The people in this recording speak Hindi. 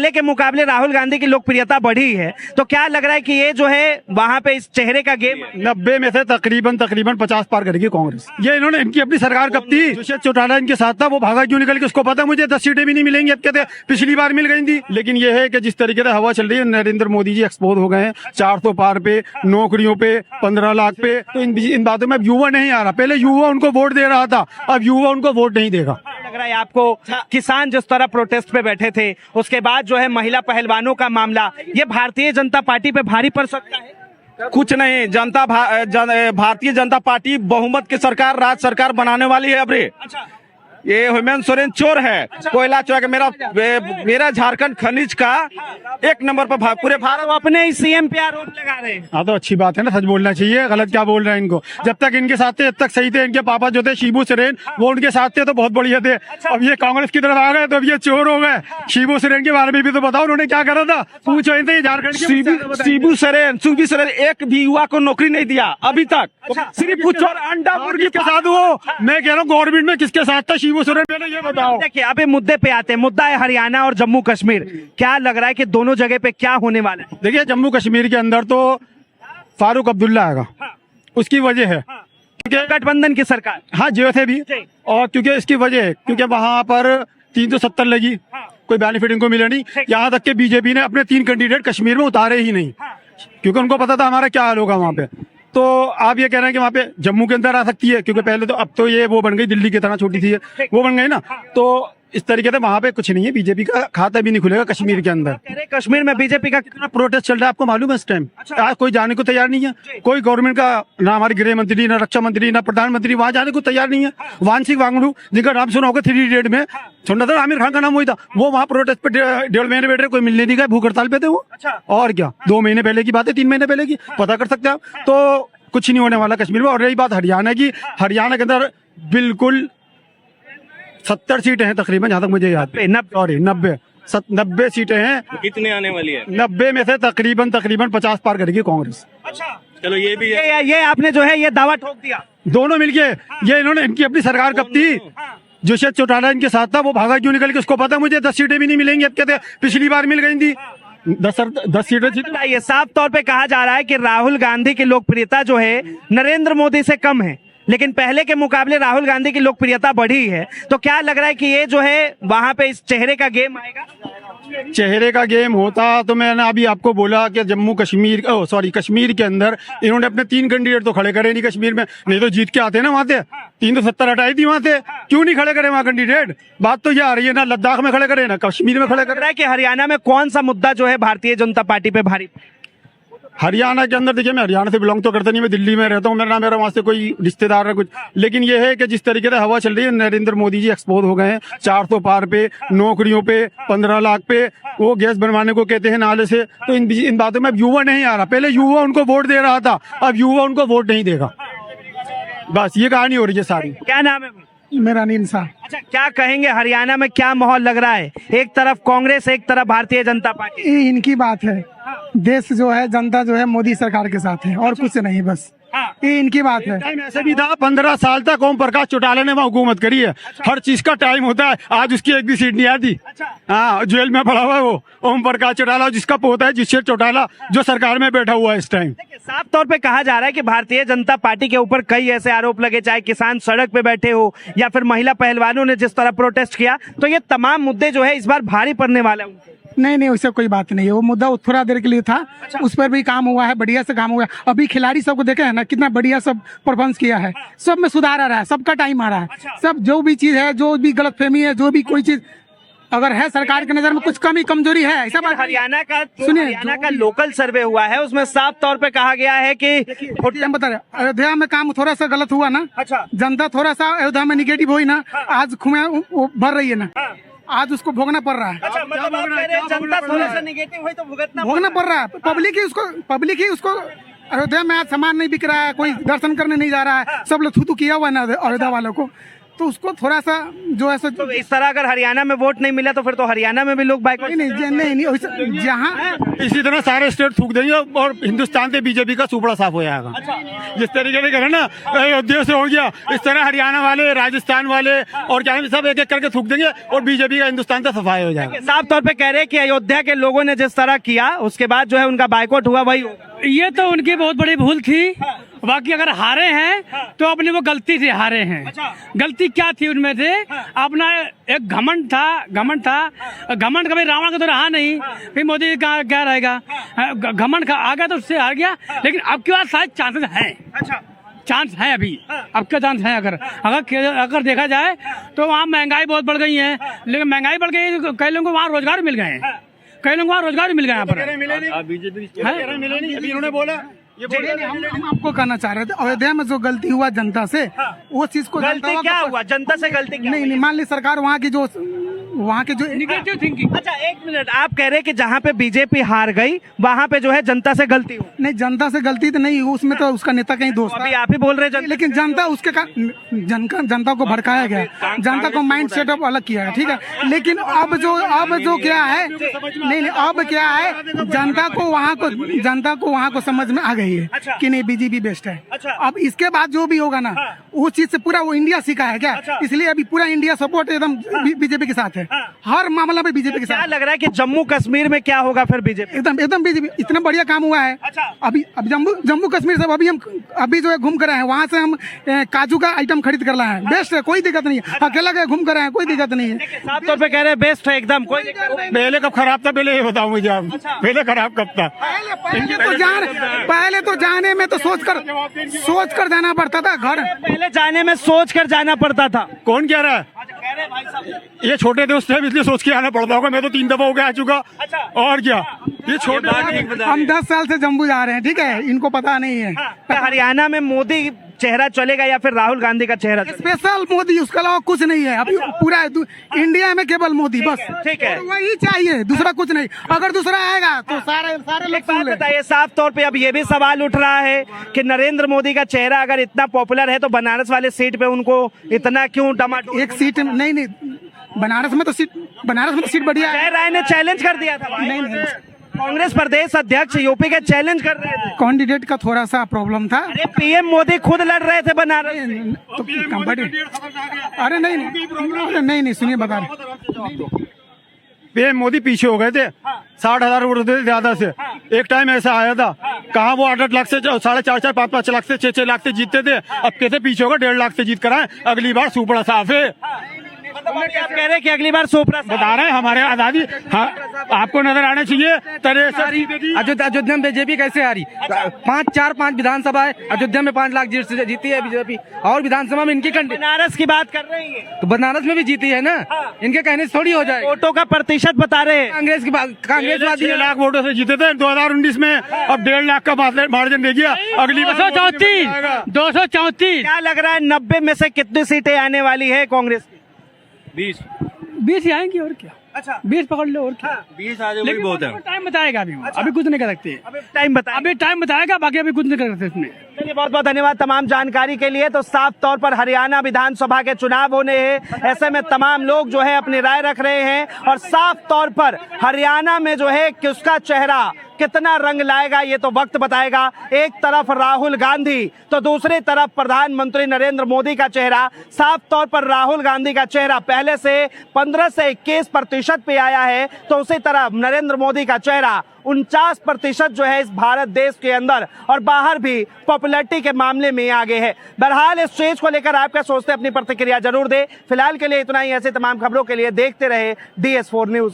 पहले के मुकाबले राहुल गांधी की लोकप्रियता बढ़ी है, तो क्या लग रहा है कि ये जो है वहां पे इस चेहरे का गेम 90 में से तकरीबन 50 पार करेगी कांग्रेस। ये इन्होंने इनकी अपनी सरकार कब थी, दुष्यंत चौटाला इनके साथ था, वो भागा क्यों निकल के, उसको पता मुझे 10 सीटें भी नहीं मिलेंगी, अब कहते पिछली बार मिल गई थी। लेकिन ये है कि जिस तरीके से हवा चल रही है, नरेंद्र मोदी जी एक्सपोज हो गए हैं 400 पार पे, नौकरियों पे, 15 लाख पे, तो इन बातों में अब युवा नहीं आ रहा। पहले युवा उनको वोट दे रहा था, अब युवा उनको वोट नहीं देगा। लग रहा है आपको किसान जिस तरह प्रोटेस्ट पे बैठे थे, उसके बाद जो है महिला पहलवानों का मामला, ये भारतीय जनता पार्टी पे भारी पड़ सकता है? कुछ नहीं, भारतीय जनता पार्टी बहुमत की सरकार, राज्य सरकार बनाने वाली है। अब रे अच्छा, ये हेमंत सोरेन चोर है, कोयला चोर है। मेरा झारखंड खनिज का 1 नंबर पर पूरे भारत। वो अपने ही सीएम पे आरोप लगा रहे हैं। हाँ तो अच्छी बात है ना, सच बोलना चाहिए, गलत क्या बोल रहे हैं इनको। जब तक इनके साथ थे तब तक सही थे। इनके पापा जो थे शिबू सोरेन, वो उनके साथ थे तो बहुत बढ़िया थे। अब ये कांग्रेस की तरफ आ गए तो अब ये चोर हो गए। शिबू सोरेन के बारे में भी तो बताओ, उन्होंने क्या करा था, पूछो इनसे। झारखंड शिबू सोरेन एक भी युवा को नौकरी नहीं दिया अभी तक। सिर्फ कुछ और अंडा मुर्गी के साथ वो, मैं कह रहा हूँ गवर्नमेंट में किसके साथ था शिबू सोरेन, पहले ये बताओ। देखिए अभी मुद्दे पे आते हैं, मुद्दा है हरियाणा और जम्मू कश्मीर। क्या लग रहा है कि दोनों जगह पे क्या होने वाला है? देखिए जम्मू कश्मीर के अंदर तो फारूक अब्दुल्ला आएगा, उसकी वजह है क्योंकि गठबंधन की सरकार। हाँ जियो थे भी, और क्योंकि इसकी वजह है क्योंकि वहां पर 370 लगी, कोई बेनिफिट इनको मिला नहीं। यहाँ तक कि बीजेपी ने अपने 3 कैंडिडेट कश्मीर में उतारे ही नहीं, क्योंकि उनको पता था हमारा क्या हाल होगा वहां पे। तो आप ये कह रहे हैं कि वहाँ पे जम्मू के अंदर आ सकती है, क्योंकि पहले तो, अब तो ये वो बन गई दिल्ली की तरह छोटी थी, वो बन गई ना। तो इस तरीके से वहाँ पे कुछ नहीं है, बीजेपी का खाता भी नहीं खुलेगा कश्मीर के अंदर। कह रहे कश्मीर में बीजेपी का कितना प्रोटेस्ट चल रहा है आपको मालूम है इस टाइम? आज कोई जाने को तैयार नहीं है, कोई गवर्नमेंट का, ना हमारी गृह मंत्री, ना रक्षा मंत्री, ना प्रधानमंत्री वहाँ जाने को तैयार नहीं है। वानसिक वांगड़ू जिनका नाम सुना होगा 3 इडियट में, सुना था, आमिर खान का नाम वही था, वो वहाँ प्रोटेस्ट पे 1.5 महीने बैठ रहे, कोई मिलने नहीं गए, भूख हड़ताल पे थे वो। और क्या, 2 महीने पहले की बात है, 3 महीने पहले की, पता कर सकते हैं आप। तो कुछ नहीं होने वाला कश्मीर में। और रही बात हरियाणा की, हरियाणा के अंदर बिल्कुल 70 सीटें हैं तकरीबन, जहाँ तक मुझे याद है। 90 सीटें हैं। कितने आने वाली है? 90 में से तकरीबन 50 पार करेगी कांग्रेस। अच्छा, चलो ये भी है। ये आपने जो है ये दावा ठोक दिया। दोनों मिलके, ये इन्होंने इनकी अपनी सरकार कब थी, दुष्यंत चौटाला इनके साथ था, वो भागा क्यों निकल के, उसको पता मुझे 10 सीटें भी नहीं मिलेंगी, अब कहते पिछली बार मिल गई थी 10 सीटें थी। ये साफ तौर पे कहा जा रहा है कि राहुल गांधी की लोकप्रियता जो है नरेंद्र मोदी से कम है, लेकिन पहले के मुकाबले राहुल गांधी की लोकप्रियता बढ़ी है। तो क्या लग रहा है कि ये जो है वहां पे इस चेहरे का गेम आएगा? चेहरे का गेम होता तो मैंने अभी आपको बोला कि कश्मीर के अंदर इन्होंने अपने 3 कैंडिडेट तो खड़े करे नहीं कश्मीर में, नहीं तो जीत के आते ना वहां से। 370 हटाई थी वहां से, क्यों नहीं खड़े करे वहां कैंडिडेट? बात तो ये आ रही है ना लद्दाख में खड़े करे, ना कश्मीर में खड़े लग करे। रहा है कि हरियाणा में कौन सा मुद्दा जो है भारतीय जनता पार्टी पे भारी? हरियाणा के अंदर देखिए, मैं हरियाणा से बिलोंग तो करता नहीं, मैं दिल्ली में रहता हूँ, मेरा वहां से कोई रिश्तेदार है कुछ। लेकिन ये है कि जिस तरीके से हवा चल रही है, नरेंद्र मोदी जी एक्सपोज हो गए हैं 400 पार पे, नौकरियों पे, 15 लाख पे, वो गैस बनवाने को कहते हैं नाले से। तो इन बातों में अब युवा नहीं आ रहा। पहले युवा उनको वोट दे रहा था, अब युवा उनको वोट नहीं देगा। बस ये कहानी हो रही है सारी। क्या नाम है? मेरा नील शाह। अच्छा, क्या कहेंगे हरियाणा में क्या माहौल लग रहा है? एक तरफ कांग्रेस, एक तरफ भारतीय जनता पार्टी। ये इनकी बात है, देश जो है, जनता जो है मोदी सरकार के साथ है और कुछ नहीं, बस ये इनकी बात है। टाइम ऐसे भी था, 15 साल तक ओम प्रकाश चौटाला ने वहाँ हुकूमत करी है। हर चीज का टाइम होता है, आज उसकी एक भी सीट नहीं आती। हाँ, जेल में पड़ा हुआ है वो ओम प्रकाश चौटाला, जिसका पोता है दुष्यंत चौटाला, जो सरकार में बैठा हुआ है इस टाइम। साफ तौर पे कहा जा रहा है कि भारतीय जनता पार्टी के ऊपर कई ऐसे आरोप लगे, चाहे किसान सड़क पे बैठे हो या फिर महिला पहलवानों ने जिस तरह प्रोटेस्ट किया, तो ये तमाम मुद्दे जो है इस बार भारी पड़ने वाले हैं उनको। नहीं, उससे कोई बात नहीं है, वो मुद्दा थोड़ा देर के लिए था। उस पर भी काम हुआ है, बढ़िया से काम हुआ है। अभी खिलाड़ी सबको देखे है ना, कितना बढ़िया सब परफॉर्मेंस किया है, सब में सुधार आ रहा है, सबका टाइम आ रहा है। सब जो भी चीज है, जो भी गलतफहमी है, जो भी कोई चीज अगर है सरकार की नजर में कुछ कमी कमजोरी है, ऐसा बात। हरियाणा का सुनिए, हरियाणा का लोकल सर्वे हुआ है, उसमें साफ तौर पे कहा गया है कि हम बता रहे, अयोध्या में काम थोड़ा सा गलत हुआ ना। अच्छा, जनता थोड़ा सा अयोध्या में निगेटिव हुई ना, आज खुमे भर रही है ना, आज उसको भोगना पड़ रहा है। अच्छा, मतलब आप कह रहे हैं जनता थोड़ा सा नेगेटिव हुई तो भोगना पड़ रहा है। पब्लिक ही उसको अयोध्या में आज सामान नहीं बिक रहा है, कोई दर्शन करने नहीं जा रहा है, सब लोग थू किया हुआ है ना अयोध्या वालों को। तो उसको थोड़ा सा जो है सो तो इस तरह अगर हरियाणा में वोट नहीं मिला तो फिर तो हरियाणा में भी लोग बाइकआउट नहीं जहाँ इसी तरह सारे स्टेट थूक देंगे और हिंदुस्तान से बीजेपी का सुपड़ा साफ हो जाएगा। जिस तरीके से करें ना अयोध्या से हो गया, इस तरह हरियाणा वाले, राजस्थान वाले और क्या सब एक एक करके थूक देंगे और बीजेपी का हिंदुस्तान से सफाई हो जाएगा। साफ तौर पे कह रहे हैं कि अयोध्या के लोगों ने जिस तरह किया उसके बाद जो है उनका बाइकआउट हुआ वही होगा। ये तो उनकी बहुत बड़ी भूल थी। बाकी अगर हारे हैं तो अपनी वो गलती से हारे हैं। गलती क्या थी उनमें से? अपना एक घमंड था। घमंड कभी रावण का तो रहा नहीं, फिर मोदी का क्या रहेगा? घमंड आ गया तो उससे हार गया। लेकिन अब की बात शायद चांसेस हैं। चांस है अभी, अब क्या चांस है? अगर देखा जाए तो वहाँ महंगाई बहुत बढ़ गई है। लेकिन महंगाई बढ़ गई तो कई लोगों को वहाँ रोजगार मिल गए हैं। कई लोगों को वहाँ रोजगार मिल गया यहाँ पर। इन्होंने बोला हम आपको कहना चाह रहे थे, अयोध्या में जो गलती हुआ जनता से, वो चीज को गलती क्या हुआ? जनता से गलती क्या नहीं मान ली सरकार वहाँ की जो निगेटिव थिंकिंग। अच्छा एक मिनट, आप कह रहे हैं कि जहाँ पे बीजेपी हार गई वहाँ पे जो है जनता से गलती हुई। नहीं, जनता से गलती तो नहीं, उसमें तो उसका नेता कहीं दोस्त अभी आप ही बोल रहे हैं लेकिन जनता उसके जनता को भड़काया गया, जनता को माइंड सेटअप अलग किया गया, ठीक है। लेकिन अब जो क्या है, नहीं अब क्या है, जनता को वहाँ को समझ में आ गई है कि नहीं बीजेपी बेस्ट है। अब इसके बाद जो भी होगा ना, उस चीज से पूरा वो इंडिया सीखा है क्या, इसलिए अभी पूरा इंडिया सपोर्ट एकदम बीजेपी के साथ है। हर मामला में बीजेपी के साथ। क्या लग रहा है कि जम्मू कश्मीर में क्या होगा फिर? बीजेपी एकदम बीजेपी, इतना बढ़िया काम हुआ है। अभी जम्मू कश्मीर से अभी जो है घूम कर आए हैं, वहाँ से हम काजू का आइटम खरीद कर लाए हैं। बेस्ट है, कोई दिक्कत नहीं है। अकेला गए घूम कर आए हैं, कोई दिक्कत नहीं है। साफ तौर पे कह रहे हैं बेस्ट है एकदम, कोई दिक्कत नहीं। पहले कब खराब था, पहले ये बताओ मुझे आप। पहले खराब कब था? पहले तो जाने में तो सोच कर जाना पड़ता था। घर पहले जाने में सोच कर जाना पड़ता था। कौन कह रहा है? ये छोटे दोस्त है इसलिए सोच के आना पड़ता होगा। मैं तो 3 दफा हो गया आ चुका। और क्या, ये छोटे, हम 10 साल से जम्मू जा रहे हैं, ठीक है, इनको पता नहीं है। हरियाणा में मोदी चेहरा चलेगा या फिर राहुल गांधी का चेहरा? स्पेशल मोदी, उसके अलावा कुछ नहीं है अभी। पूरा इंडिया में केवल मोदी बस, ठीक है, वही चाहिए, दूसरा कुछ नहीं। अगर दूसरा आएगा तो सारे लोग सुन ले। बताइए, साफ तौर पे अब ये भी सवाल उठ रहा है कि नरेंद्र मोदी का चेहरा अगर इतना पॉपुलर है तो बनारस वाले सीट पे उनको इतना क्यों टमाटर? एक सीट नहीं, बनारस में तो सीट बढ़िया है। राय ने चैलेंज कर दिया था। नहीं, कांग्रेस प्रदेश अध्यक्ष यूपी के चैलेंज कर रहे थे। कैंडिडेट का थोड़ा सा प्रॉब्लम था। अरे पीएम मोदी खुद लड़ रहे थे बनारस। तो अरे नहीं, सुनिए बता रहे, पीएम मोदी पीछे हो गए थे। 60,000 वोट थे ज्यादा से। एक टाइम ऐसा आया था, कहाँ वो 8-8 लाख से 4.5-4, 5-5 लाख से 6-6 लाख से जीतते थे। अब कैसे पीछे होगा? 1.5 लाख से जीत कर आए। अगली बार सुपड़ा साफ है। आप कह रहे हैं कि अगली बार सोपरा बता रहे हैं हमारे आजादी। हाँ, आपको नजर आना चाहिए। अयोध्या में बीजेपी कैसे हारी? 5 विधानसभा है, अयोध्या में 5 लाख से जीती है बीजेपी, और विधानसभा में इनकी बनारस की बात कर रही है तो बनारस में भी जीती है ना। इनके कहने से थोड़ी हो जाए। वोटों का प्रतिशत बता रहे हैं। कांग्रेसवादी 6 लाख वोटों से जीते थे 2019 में। अब 1.5 लाख का मार्जिन दे दिया। अगली बार 234। क्या लग रहा है 90 में से कितनी सीटें आने वाली है कांग्रेस की? 20 ही आएंगी, और क्या। अच्छा 20 पकड़ लो, और क्या। 20 आ जाए बहुत है। टाइम बताएगा अभी कुछ नहीं कर सकते। अभी टाइम बताएगा, बाकी अभी कुछ नहीं कर सकते इसमें। चलिए, बहुत बहुत धन्यवाद तमाम जानकारी के लिए। तो साफ तौर पर हरियाणा विधानसभा के चुनाव होने हैं, ऐसे में तमाम लोग जो है अपनी राय रख रहे हैं और साफ तौर पर हरियाणा में जो है किसका चेहरा कितना रंग लाएगा ये तो वक्त बताएगा। एक तरफ राहुल गांधी तो दूसरी तरफ प्रधानमंत्री नरेंद्र मोदी का चेहरा। साफ तौर पर राहुल गांधी का चेहरा पहले से 15 से 21% पे आया है, तो उसी तरफ नरेंद्र मोदी का चेहरा 49% जो है इस भारत देश के अंदर और बाहर भी पॉपुलैरिटी के मामले में आगे है। बहरहाल इस चीज को लेकर आप क्या सोचते हैं, अपनी प्रतिक्रिया जरूर दें। फिलहाल के लिए इतना ही। ऐसे तमाम खबरों के लिए देखते रहे DS4 न्यूज।